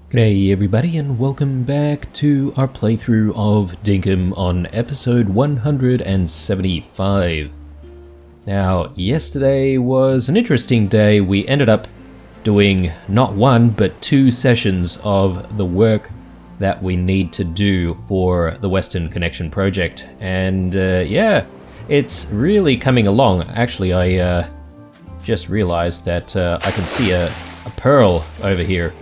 G'day everybody and welcome back to our playthrough of Dinkum on episode 175. Now, yesterday was an interesting day. We ended up doing not one but two sessions of the work that we need to do for the Western Connection project. And yeah, it's really coming along. Actually, I just realized that I can see a pearl over here.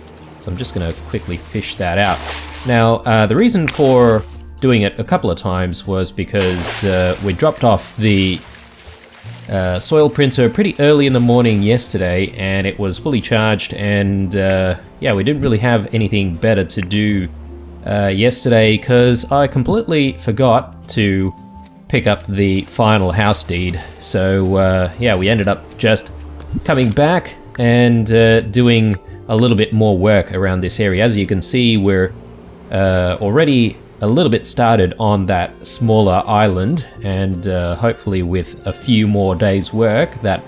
So I'm just going to quickly fish that out. Now, the reason for doing it a couple of times was because we dropped off the soil printer pretty early in the morning yesterday, and it was fully charged, and yeah, we didn't really have anything better to do yesterday because I completely forgot to pick up the final house deed. So yeah, we ended up just coming back and doing a little bit more work around this area. As you can see, we're already a little bit started on that smaller island, and hopefully with a few more days work that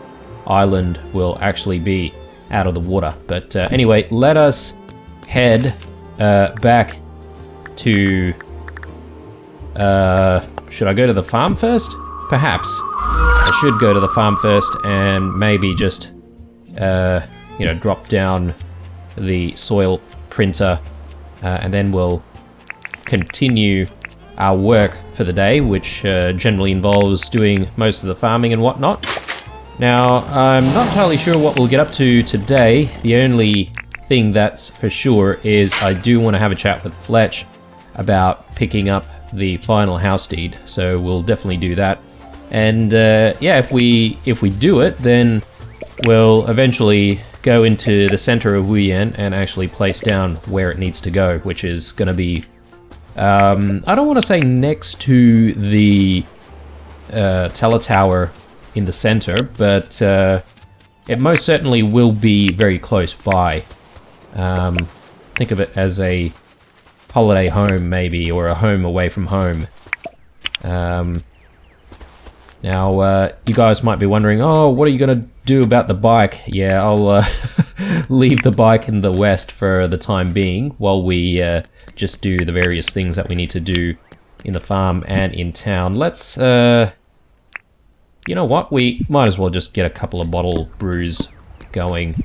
island will actually be out of the water. But anyway, let us head back to should I go to the farm first? Perhaps I should go to the farm first and maybe just you know, drop down the soil printer, and then we'll continue our work for the day, which generally involves doing most of the farming and whatnot. Now, I'm not entirely sure what we'll get up to today. The only thing that's for sure is I do want to have a chat with Fletch about picking up the final house deed, so we'll definitely do that. And yeah, if we do it, then we'll eventually go into the center of Wuyan and actually place down where it needs to go, which is going to be, I don't want to say next to the teletower in the center, but it most certainly will be very close by. Think of it as a holiday home maybe, or a home away from home. Now, you guys might be wondering, oh, what are you going to do about the bike? Yeah, I'll leave the bike in the west for the time being while we just do the various things that we need to do in the farm and in town. Let's, you know what, we might as well just get a couple of bottle brews going.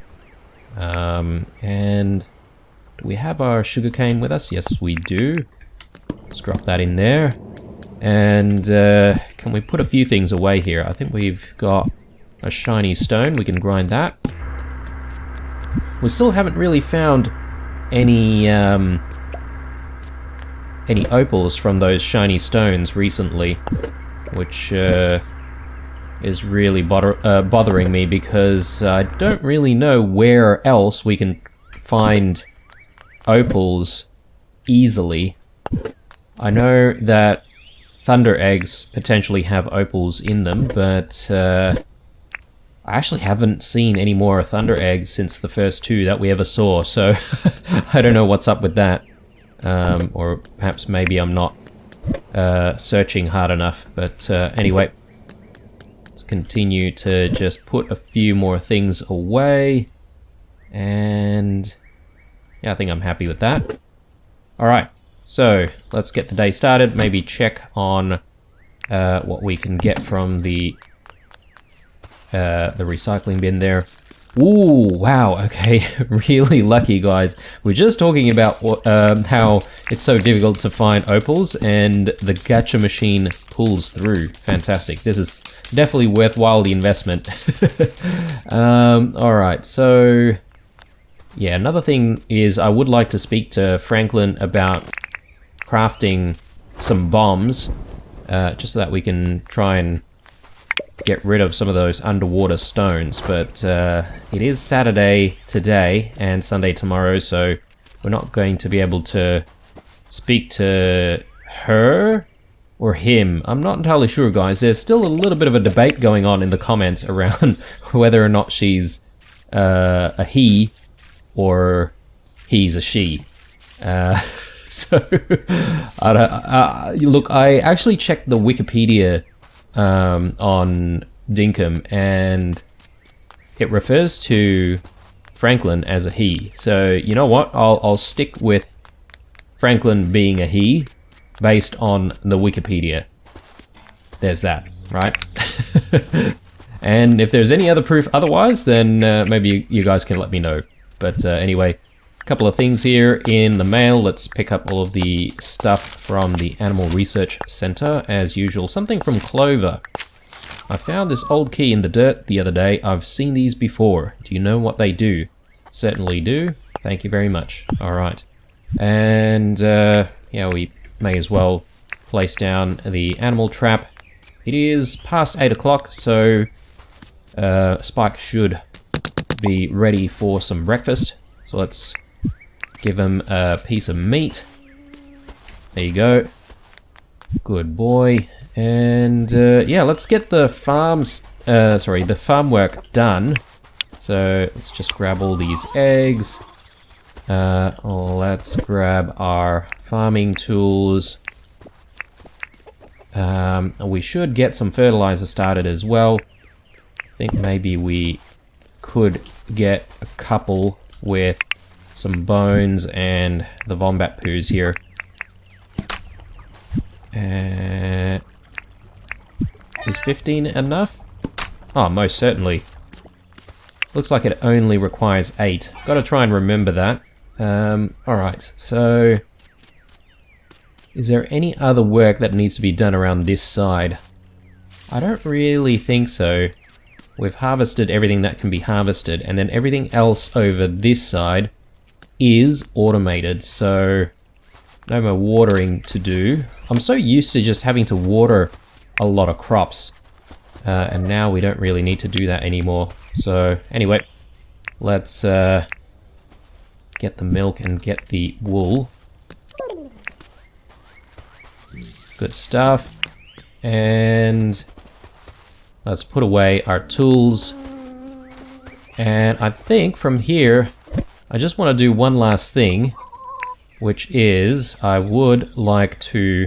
And do we have our sugarcane with us? Yes, we do. Let's drop that in there. And can we put a few things away here? I think we've got a shiny stone. We can grind that. We still haven't really found any opals from those shiny stones recently, which is really bothering me, because I don't really know where else we can find opals easily. I know that thunder eggs potentially have opals in them, but I actually haven't seen any more thunder eggs since the first two that we ever saw, so I don't know what's up with that. Or perhaps maybe I'm not searching hard enough, but anyway, let's continue to just put a few more things away, and yeah, I think I'm happy with that. Alright. So, let's get the day started, maybe check on what we can get from the recycling bin there. Ooh, wow, okay, really lucky, guys. We're just talking about how it's so difficult to find opals, and the gacha machine pulls through. Fantastic. This is definitely worthwhile the investment. Alright, so yeah, another thing is I would like to speak to Franklin about crafting some bombs, just so that we can try and get rid of some of those underwater stones. But it is Saturday today and Sunday tomorrow, so we're not going to be able to speak to her or him. I'm not entirely sure, guys. There's still a little bit of a debate going on in the comments around whether or not she's a he or he's a she. So, look, I actually checked the Wikipedia on Dinkum, and it refers to Franklin as a he. So, you know what? I'll stick with Franklin being a he based on the Wikipedia. There's that, right? And if there's any other proof otherwise, then maybe you guys can let me know. But anyway, a couple of things here in the mail. Let's pick up all of the stuff from the Animal Research Center, as usual. Something from Clover. I found this old key in the dirt the other day. I've seen these before. Do you know what they do? Certainly do. Thank you very much. Alright. And, yeah, we may as well place down the animal trap. It is past 8 o'clock, so Spike should be ready for some breakfast. So let's give him a piece of meat. There you go. Good boy. And yeah, let's get the the farm work done. So let's just grab all these eggs. Let's grab our farming tools. We should get some fertilizer started as well. I think maybe we could get a couple with some bones and the wombat poos here. Is 15 enough? Oh, most certainly. Looks like it only requires 8. Gotta try and remember that. Alright, so is there any other work that needs to be done around this side? I don't really think so. We've harvested everything that can be harvested, and then everything else over this side is automated, so no more watering to do. I'm so used to just having to water a lot of crops, and now we don't really need to do that anymore. So anyway, let's get the milk and get the wool. Good stuff. And let's put away our tools. And I think from here, I just want to do one last thing, which is I would like to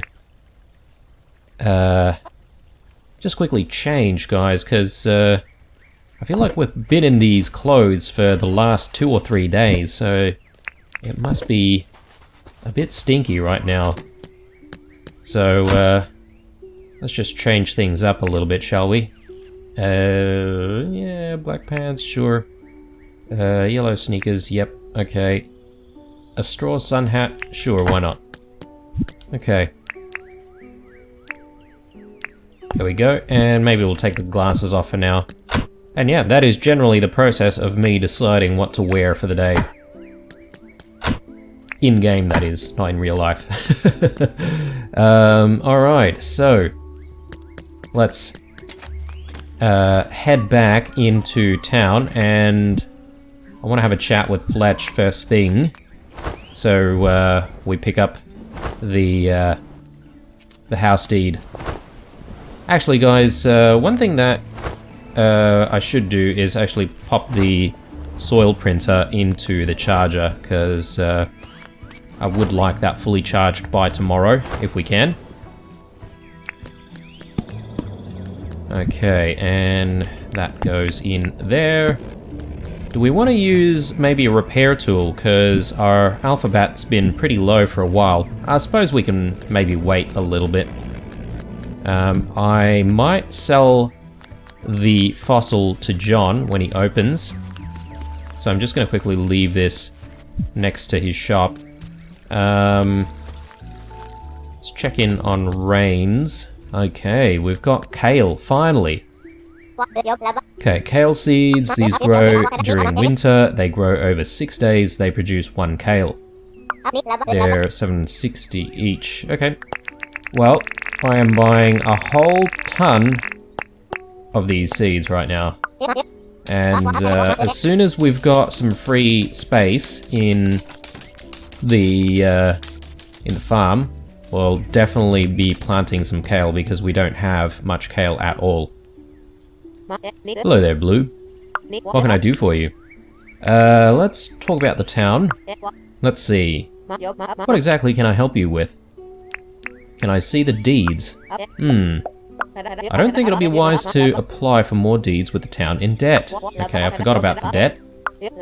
just quickly change, guys, because I feel like we've been in these clothes for the last 2 or 3 days, so it must be a bit stinky right now. So let's just change things up a little bit, shall we? Yeah, black pants, sure. Yellow sneakers, yep, okay. A straw sun hat, sure, why not? Okay. There we go, and maybe we'll take the glasses off for now. And yeah, that is generally the process of me deciding what to wear for the day. In-game, that is, not in real life. Alright, so let's head back into town, and I want to have a chat with Fletch first thing. So we pick up the house deed. Actually, guys, one thing that I should do is actually pop the soil printer into the charger, because I would like that fully charged by tomorrow, if we can. Okay, and that goes in there. Do we want to use maybe a repair tool, because our alphabet's been pretty low for a while. I suppose we can maybe wait a little bit. I might sell the fossil to John when he opens. So I'm just going to quickly leave this next to his shop. Let's check in on rains. Okay, we've got kale, finally. Okay, kale seeds, these grow during winter, they grow over 6 days, they produce 1 kale. They're 760 each. Okay, well, I am buying a whole ton of these seeds right now. And as soon as we've got some free space in the farm, we'll definitely be planting some kale, because we don't have much kale at all. Hello there, Blue. What can I do for you? Let's talk about the town. Let's see. What exactly can I help you with? Can I see the deeds? I don't think it'll be wise to apply for more deeds with the town in debt. Okay, I forgot about the debt.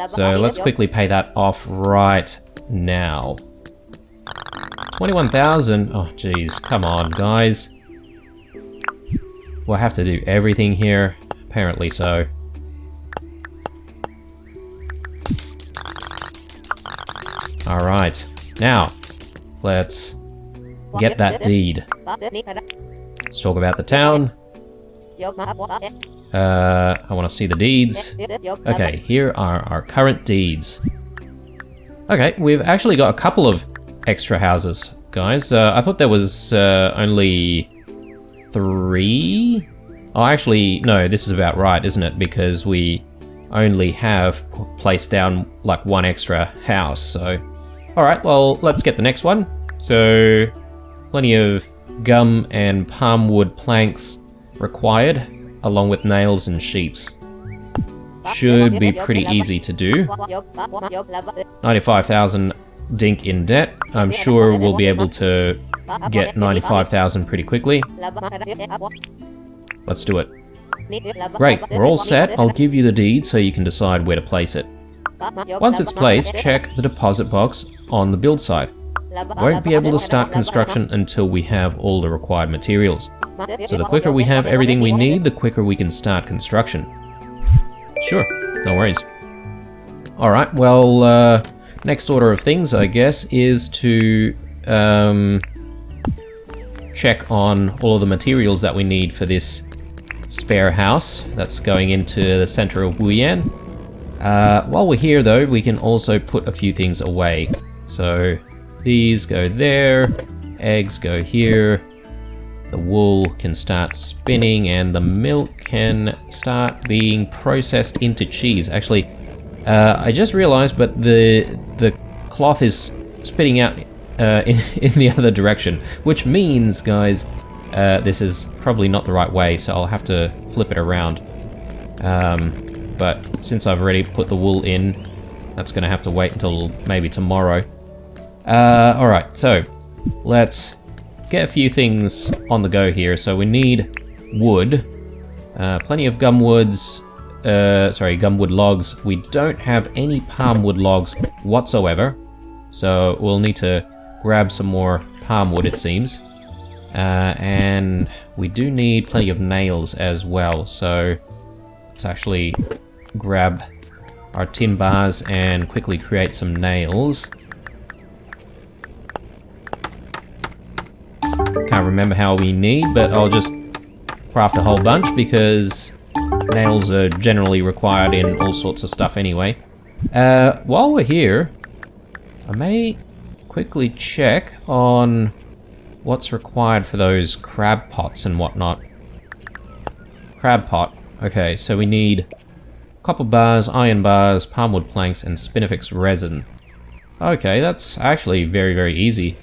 So let's quickly pay that off right now. 21,000. Oh, jeez. Come on, guys. We'll have to do everything here. Apparently so. Alright. Now, let's get that deed. Let's talk about the town. I want to see the deeds. Okay, here are our current deeds. Okay, we've actually got a couple of extra houses, guys. I thought there was only 3? Oh, actually, no, this is about right, isn't it? Because we only have placed down like 1 extra house, so... Alright, well, let's get the next one. So, plenty of gum and palm wood planks required, along with nails and sheets. Should be pretty easy to do. 95,000 dink in debt. I'm sure we'll be able to get 95,000 pretty quickly. Let's do it. Great, we're all set. I'll give you the deed so you can decide where to place it. Once it's placed, check the deposit box on the build site. Won't be able to start construction until we have all the required materials. So the quicker we have everything we need, the quicker we can start construction. Sure, no worries. Alright, well, next order of things, I guess, is to check on all of the materials that we need for this spare house that's going into the center of Wuyan. While we're here, though, we can also put a few things away. So these go there, eggs go here, the wool can start spinning, and the milk can start being processed into cheese. Actually, I just realized, but the cloth is spitting out in the other direction, which means, guys, this is probably not the right way, so I'll have to flip it around. But since I've already put the wool in, that's going to have to wait until maybe tomorrow. Alright, so let's get a few things on the go here. So we need wood, plenty of gumwood logs. We don't have any palm wood logs whatsoever, so we'll need to grab some more palm wood, it seems. And we do need plenty of nails as well, so let's actually grab our tin bars and quickly create some nails. Can't remember how we need, but I'll just craft a whole bunch because nails are generally required in all sorts of stuff anyway. While we're here, I may quickly check on what's required for those crab pots and whatnot. Crab pot. Okay, so we need copper bars, iron bars, palmwood planks, and spinifex resin. Okay, that's actually very, very easy.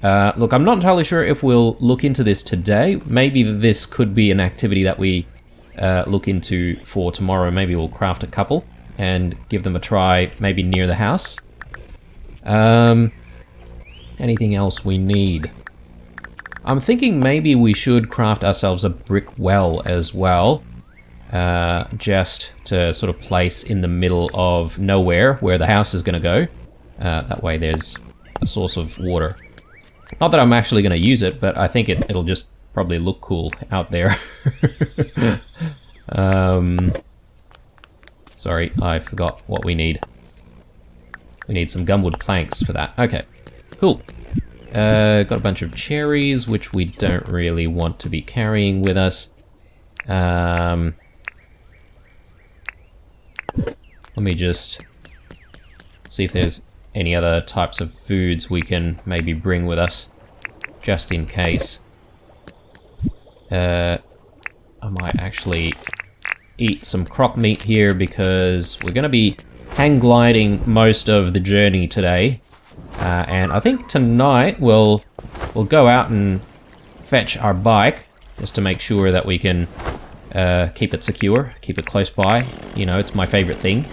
Look, I'm not entirely sure if we'll look into this today. Maybe this could be an activity that we look into for tomorrow. Maybe we'll craft a couple and give them a try, maybe near the house. Anything else we need? I'm thinking maybe we should craft ourselves a brick well as well. Just to sort of place in the middle of nowhere where the house is going to go. That way there's a source of water. Not that I'm actually going to use it, but I think it'll just probably look cool out there. Sorry, I forgot what we need. We need some gumwood planks for that. Okay, cool. Got a bunch of cherries, which we don't really want to be carrying with us. Let me just see if there's any other types of foods we can maybe bring with us, just in case. I might actually eat some crop meat here because we're going to be hang gliding most of the journey today. And I think tonight we'll go out and fetch our bike just to make sure that we can keep it secure, keep it close by. You know, it's my favorite thing.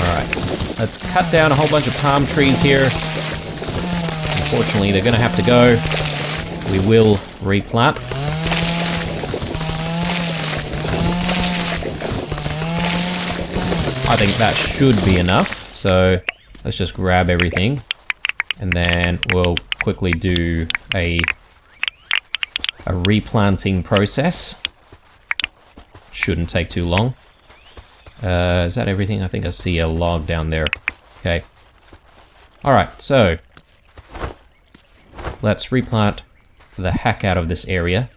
Alright, let's cut down a whole bunch of palm trees here. Unfortunately, they're going to have to go. We will replant. I think that should be enough. So let's just grab everything. And then we'll quickly do a replanting process. Shouldn't take too long. Is that everything? I think I see a log down there. Okay. Alright, so let's replant the heck out of this area.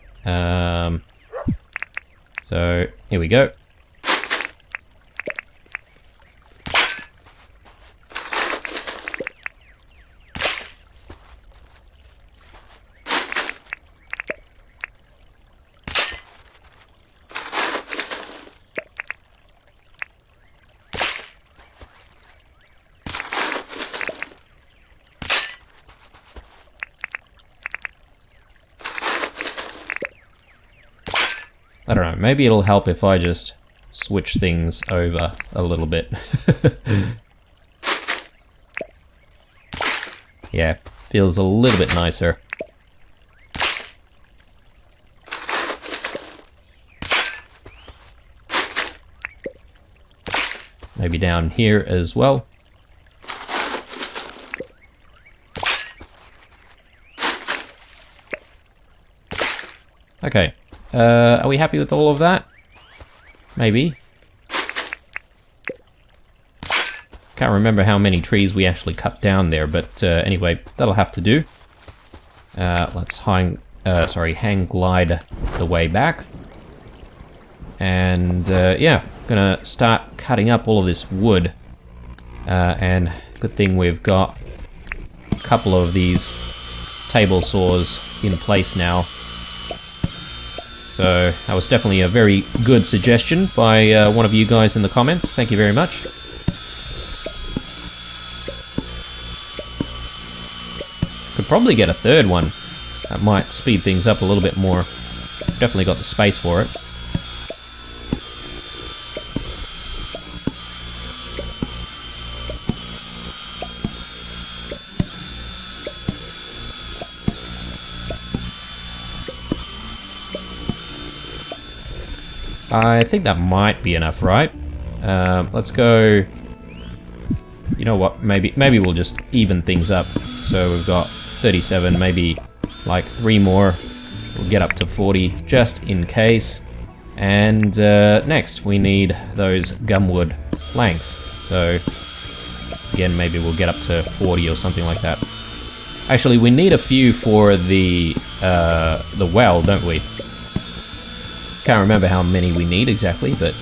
So here we go. I don't know, maybe it'll help if I just switch things over a little bit. Yeah, feels a little bit nicer. Maybe down here as well. Okay. Are we happy with all of that? Maybe. Can't remember how many trees we actually cut down there, but anyway, that'll have to do. Let's hang glide the way back. And yeah, gonna start cutting up all of this wood. And good thing we've got a couple of these table saws in place now. So that was definitely a very good suggestion by one of you guys in the comments. Thank you very much. Could probably get a third one. That might speed things up a little bit more. Definitely got the space for it. I think that might be enough, right? Let's go... You know what, maybe we'll just even things up. So we've got 37, maybe like 3 more. We'll get up to 40 just in case. And next we need those gumwood planks. So again, maybe we'll get up to 40 or something like that. Actually, we need a few for the well, don't we? Can't remember how many we need exactly, but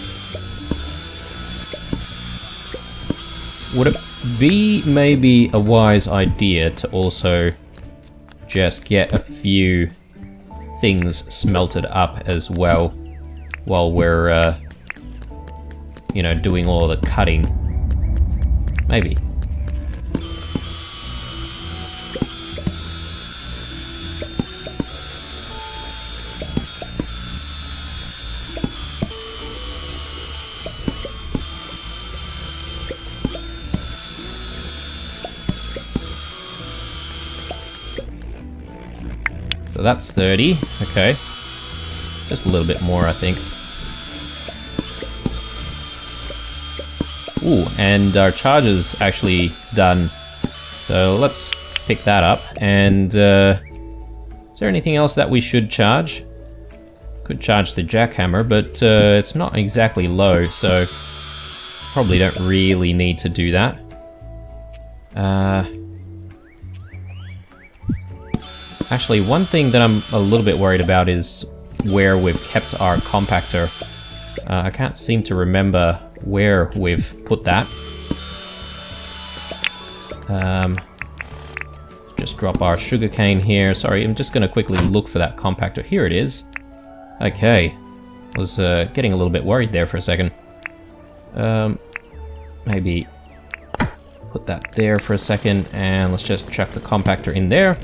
would it be maybe a wise idea to also just get a few things smelted up as well while we're you know, doing all the cutting? Maybe. So that's 30, okay. Just a little bit more, I think. Ooh, and our charger's actually done. So let's pick that up. And is there anything else that we should charge? Could charge the jackhammer, but it's not exactly low, so probably don't really need to do that. Actually, one thing that I'm a little bit worried about is where we've kept our compactor. I can't seem to remember where we've put that. Just drop our sugarcane here. Sorry, I'm just going to quickly look for that compactor. Here it is. Okay. Was getting a little bit worried there for a second. Maybe put that there for a second, and let's just chuck the compactor in there.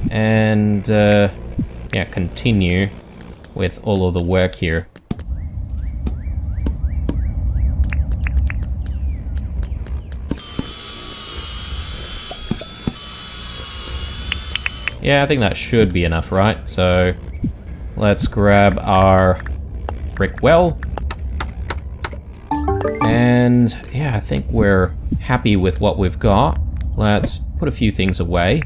And yeah, continue with all of the work here. Yeah, I think that should be enough, right? So let's grab our brick well. And And yeah, I think we're happy with what we've got. Let's put a few things away.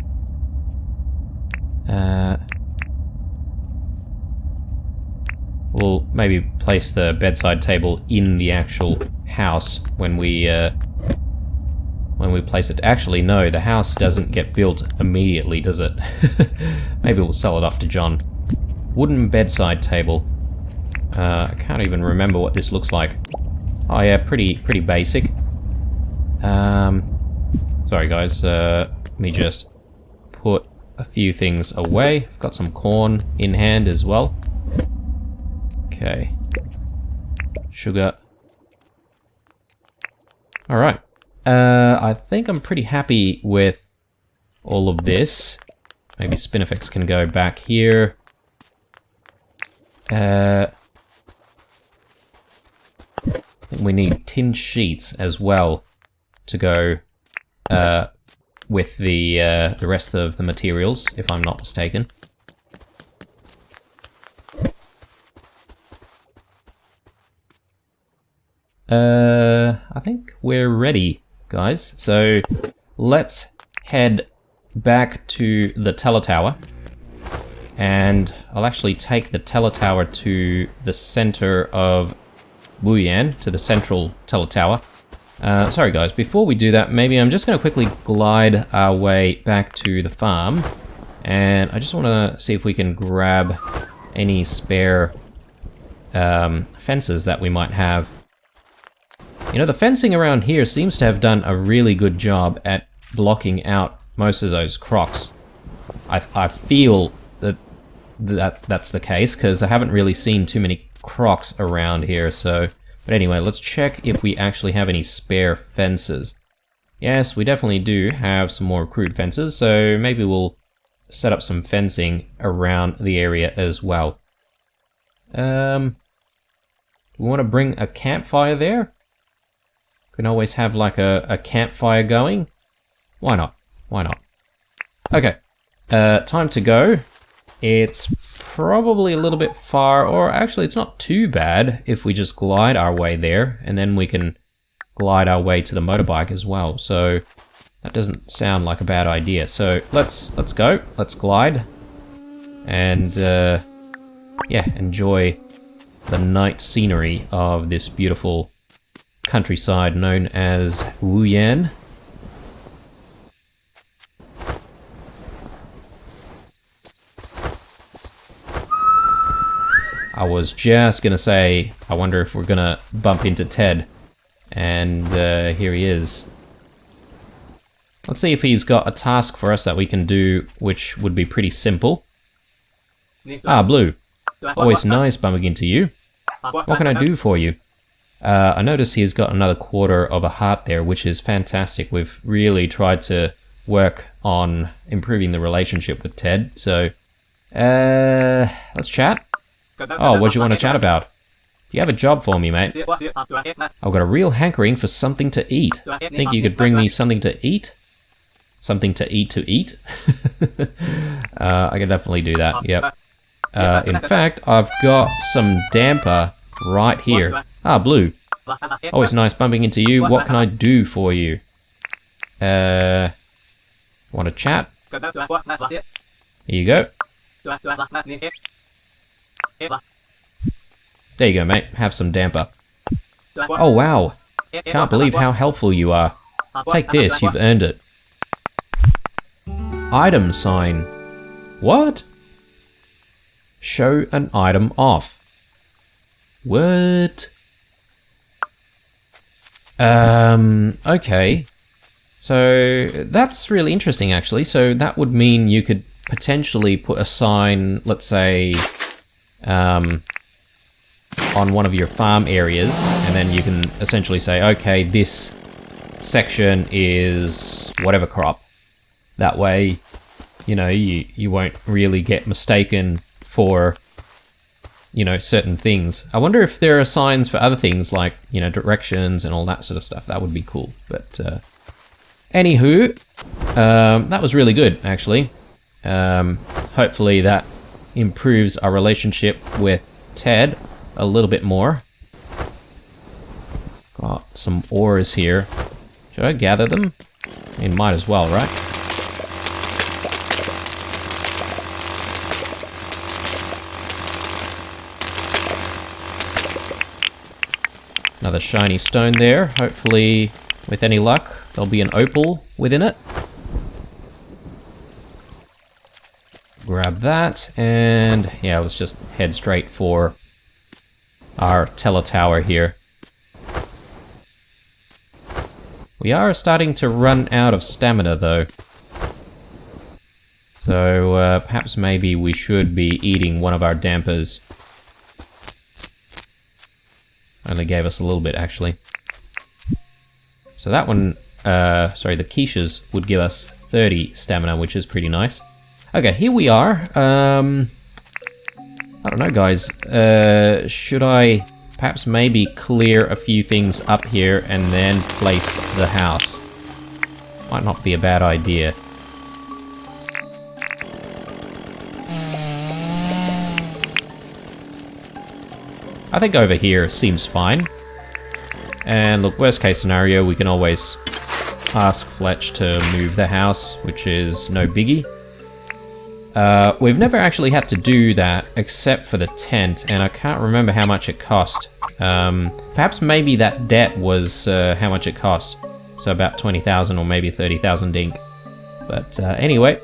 We'll maybe place the bedside table in the actual house when we place it. Actually, no, the house doesn't get built immediately, does it? Maybe we'll sell it off to John. Wooden bedside table. I can't even remember what this looks like. Oh yeah, pretty basic. Sorry guys, let me just put a few things away. I've got some corn in hand as well. Okay. Sugar. Alright. I think I'm pretty happy with all of this. Maybe Spinifex can go back here. I think we need tin sheets as well to go with the rest of the materials, if I'm not mistaken. I think we're ready, guys. So let's head back to the teletower. And I'll actually take the teletower to the center of Wuyan, to the central teletower. Sorry guys, before we do that, maybe I'm just going to quickly glide our way back to the farm. And I just want to see if we can grab any spare fences that we might have. You know, the fencing around here seems to have done a really good job at blocking out most of those crocs. I feel that's the case, because I haven't really seen too many crocs around here, so... But anyway, let's check if we actually have any spare fences. Yes, we definitely do have some more crude fences, so maybe we'll set up some fencing around the area as well. Do we want to bring a campfire there? We can always have like a campfire going. Why not? Why not? Okay, time to go. It's probably a little bit far, or actually it's not too bad if we just glide our way there, and then we can glide our way to the motorbike as well. So that doesn't sound like a bad idea. So let's go. Let's glide, and yeah, enjoy the night scenery of this beautiful countryside known as Wuyan. I was just gonna say, I wonder if we're gonna bump into Ted. And here he is. Let's see if he's got a task for us that we can do, which would be pretty simple. Ah, Blue. Always nice bumping into you. What can I do for you? I notice he's got another quarter of a heart there, which is fantastic. We've really tried to work on improving the relationship with Ted, so... let's chat. Oh, what do you want to chat about? Do you have a job for me, mate? I've got a real hankering for something to eat. Think you could bring me something to eat? Something to eat to eat? I can definitely do that, yep. In fact, I've got some damper right here. Ah, Blue. Always nice bumping into you. What can I do for you? Want to chat? Here you go. There you go, mate. Have some damper. Oh, wow. Can't believe how helpful you are. Take this, you've earned it. Item sign. What? Show an item off. What? Okay. So, that's really interesting, actually. So, that would mean you could potentially put a sign, let's say... on one of your farm areas, and then you can essentially say, okay, this section is whatever crop. That way, you know, you won't really get mistaken for, you know, certain things. I wonder if there are signs for other things like, you know, directions and all that sort of stuff. That would be cool. But anywho, that was really good, actually. Hopefully that improves our relationship with Ted a little bit more. Got some ores here. Should I gather them? I mean, might as well, right? Another shiny stone there. Hopefully, with any luck, there'll be an opal within it. Grab that, and yeah, let's just head straight for our teletower here. We are starting to run out of stamina, though. So, perhaps maybe we should be eating one of our dampers. Only gave us a little bit, actually. So that one, sorry, the quiches would give us 30 stamina, which is pretty nice. Okay, here we are. I don't know, guys. Should I perhaps maybe clear a few things up here and then place the house? Might not be a bad idea. I think over here seems fine. And look, worst case scenario, we can always ask Fletch to move the house, which is no biggie. We've never actually had to do that, except for the tent, and I can't remember how much it cost. Perhaps maybe that debt was how much it cost. So about 20,000 or maybe 30,000 dink. But anyway.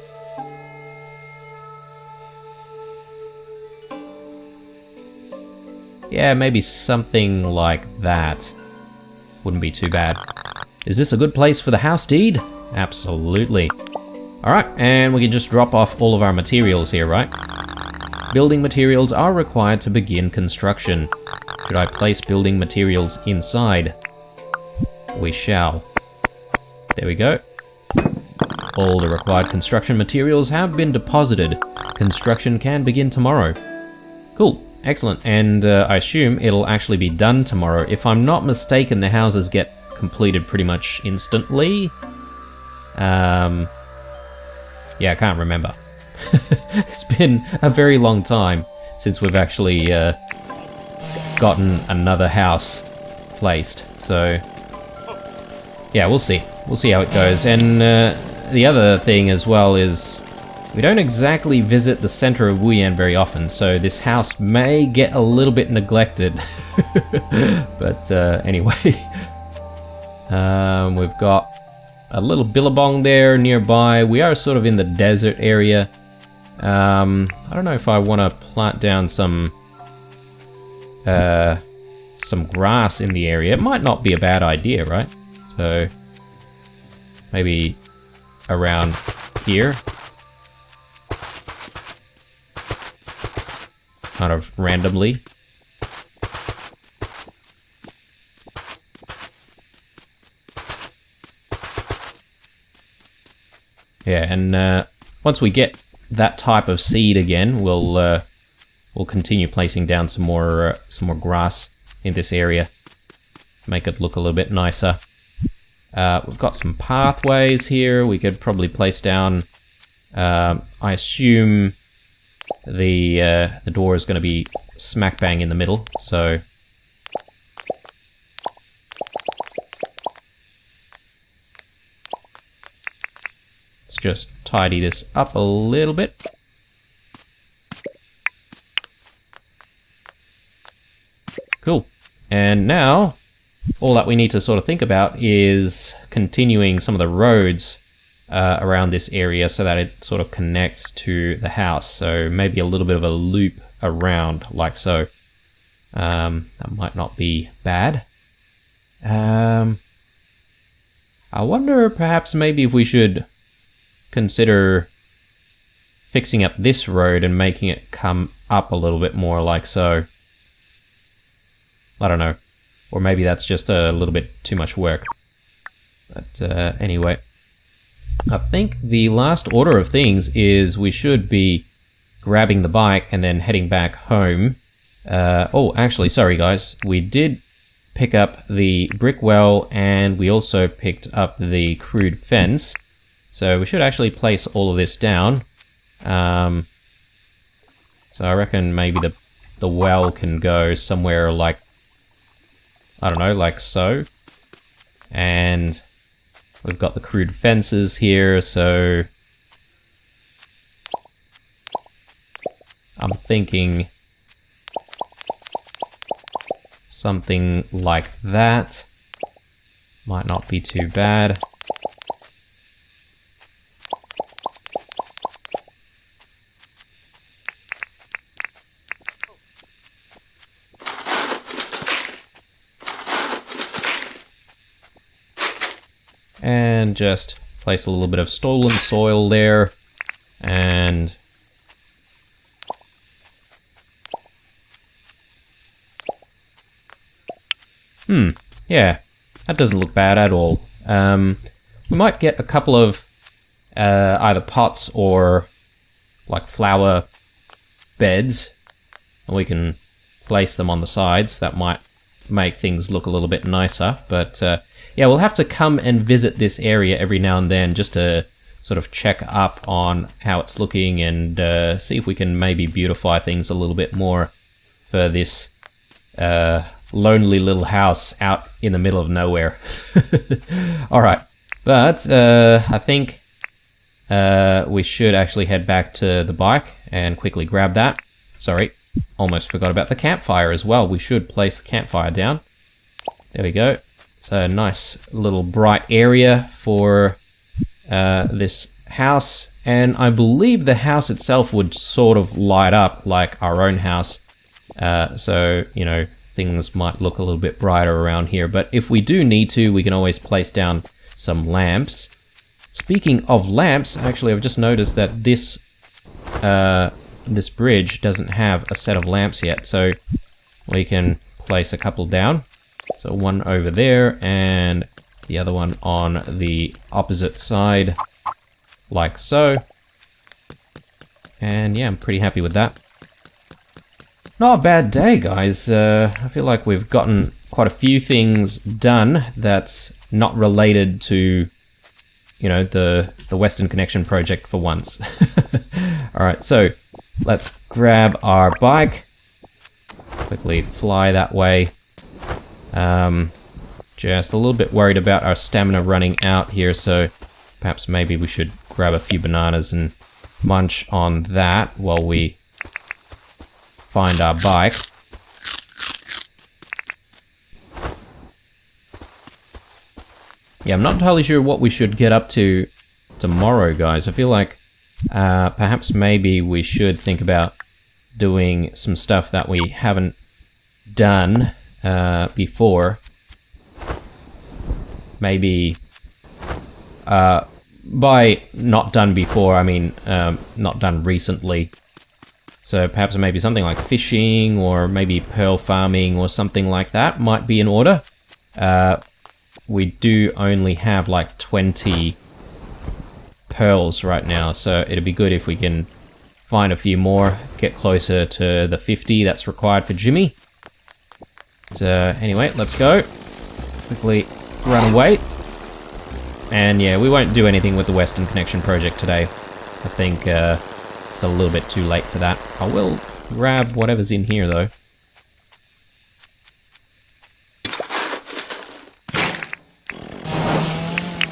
Yeah, maybe something like that. Wouldn't be too bad. Is this a good place for the house deed? Absolutely. Alright, and we can just drop off all of our materials here, right? Building materials are required to begin construction. Should I place building materials inside? We shall. There we go. All the required construction materials have been deposited. Construction can begin tomorrow. Cool. Excellent. And I assume it'll actually be done tomorrow. If I'm not mistaken, the houses get completed pretty much instantly. Yeah, I can't remember. It's been a very long time since we've actually gotten another house placed. So, yeah, we'll see. We'll see how it goes. And the other thing as well is we don't exactly visit the center of Wuyan very often, so this house may get a little bit neglected. But anyway, we've got a little billabong there nearby. We are sort of in the desert area. I don't know if I want to plant down some grass in the area. It might not be a bad idea, right? So maybe around here. Kind of randomly. Yeah, and once we get that type of seed again, we'll continue placing down some more grass in this area, make it look a little bit nicer. We've got some pathways here. We could probably place down. I assume the door is going to be smack bang in the middle, so. Let's just tidy this up a little bit. Cool. And now, all that we need to sort of think about is continuing some of the roads around this area so that it sort of connects to the house. So maybe a little bit of a loop around, like so. That might not be bad. I wonder perhaps maybe if we should consider fixing up this road and making it come up a little bit more, like so. I don't know. Or maybe that's just a little bit too much work. But anyway. I think the last order of things is we should be grabbing the bike and then heading back home. Oh, actually, sorry guys. We did pick up the brick well and we also picked up the crude fence. So we should actually place all of this down. So I reckon maybe the well can go somewhere like I don't know, like so. And we've got the crude fences here, so I'm thinking something like that might not be too bad. And just place a little bit of stolen soil there, and yeah, that doesn't look bad at all. We might get a couple of either pots or like flower beds, and we can place them on the sides. That might make things look a little bit nicer, but yeah, we'll have to come and visit this area every now and then just to sort of check up on how it's looking and see if we can maybe beautify things a little bit more for this lonely little house out in the middle of nowhere. Alright, but I think we should actually head back to the bike and quickly grab that. Sorry, almost forgot about the campfire as well. We should place the campfire down. There we go. So a nice little bright area for this house, and I believe the house itself would sort of light up like our own house, so you know, things might look a little bit brighter around here. But if we do need to, we can always place down some lamps. Speaking of lamps, actually I've just noticed that this this bridge doesn't have a set of lamps yet, so we can place a couple down. So one over there and the other one on the opposite side, like so. And yeah, I'm pretty happy with that. Not a bad day, guys. I feel like we've gotten quite a few things done that's not related to, you know, the Western Connection project for once. Alright, so let's grab our bike. Quickly fly that way. Just a little bit worried about our stamina running out here, so perhaps maybe we should grab a few bananas and munch on that while we find our bike. Yeah, I'm not entirely sure what we should get up to tomorrow, guys. I feel like perhaps maybe we should think about doing some stuff that we haven't done before. Maybe by not done before, I mean not done recently. So perhaps maybe something like fishing or maybe pearl farming or something like that might be in order. We do only have like 20 pearls right now, so it'd be good if we can find a few more, get closer to the 50 that's required for Jimmy. So anyway, let's go. Quickly run away. And yeah, we won't do anything with the Western Connection project today. I think it's a little bit too late for that. I will grab whatever's in here though.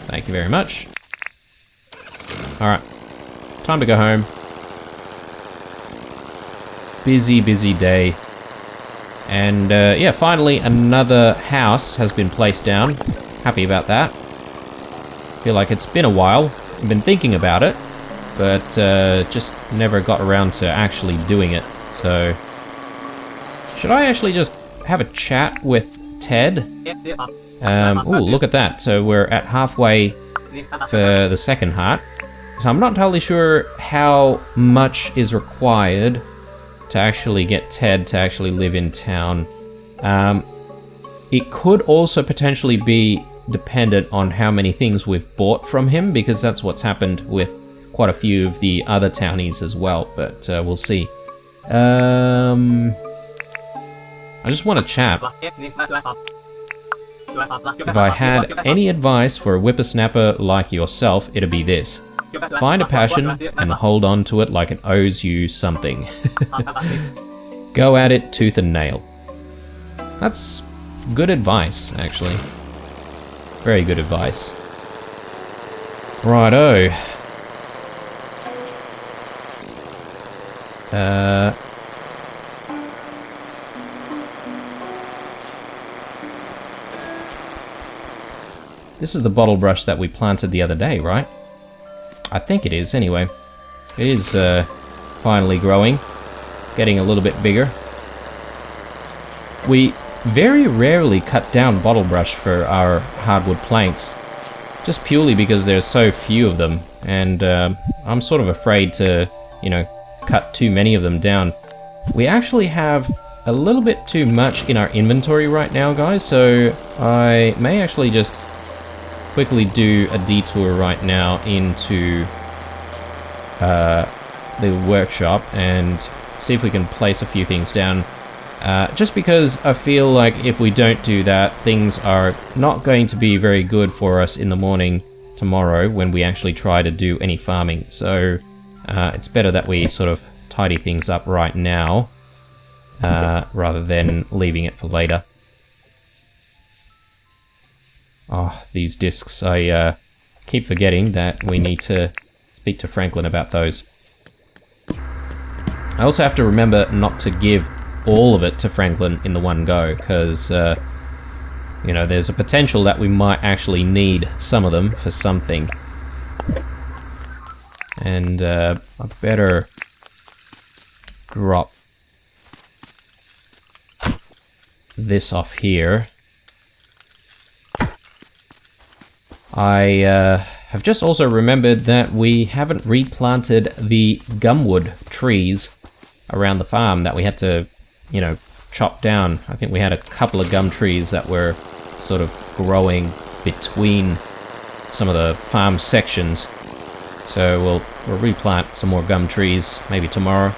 Thank you very much. Alright, time to go home. Busy, busy day. And yeah, finally another house has been placed down. Happy about that. Feel like it's been a while. I've been thinking about it, but just never got around to actually doing it. So, should I actually just have a chat with Ted? Oh, look at that. So we're at halfway for the second heart. So I'm not entirely sure how much is required to actually get Ted to actually live in town. It could also potentially be dependent on how many things we've bought from him, because that's what's happened with quite a few of the other townies as well, but we'll see. I just want to chat. If I had any advice for a whippersnapper like yourself, it'd be this. Find a passion and hold on to it like it owes you something. Go at it tooth and nail. That's good advice, actually. Very good advice. Righto. This is the bottle brush that we planted the other day, right? I think it is, anyway. It is finally growing, getting a little bit bigger. We very rarely cut down bottle brush for our hardwood planks, just purely because there's so few of them, and I'm sort of afraid to, you know, cut too many of them down. We actually have a little bit too much in our inventory right now, guys, so I may actually just quickly do a detour right now into the workshop and see if we can place a few things down. Just because I feel like if we don't do that, things are not going to be very good for us in the morning tomorrow when we actually try to do any farming. So it's better that we sort of tidy things up right now rather than leaving it for later. Oh, these discs, I keep forgetting that we need to speak to Franklin about those. I also have to remember not to give all of it to Franklin in the one go, because, you know, there's a potential that we might actually need some of them for something. And I better drop this off here. I have just also remembered that we haven't replanted the gumwood trees around the farm that we had to, you know, chop down. I think we had a couple of gum trees that were sort of growing between some of the farm sections. So we'll replant some more gum trees maybe tomorrow.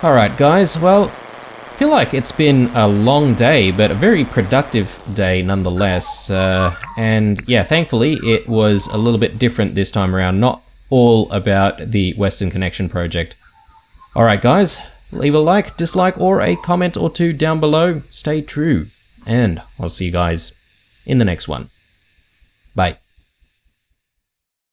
Alright guys, well, I feel like it's been a long day, but a very productive day nonetheless. And yeah, thankfully it was a little bit different this time around, not all about the Western Connection project. Alright guys, leave a like, dislike, or a comment or two down below. Stay true, and I'll see you guys in the next one. Bye.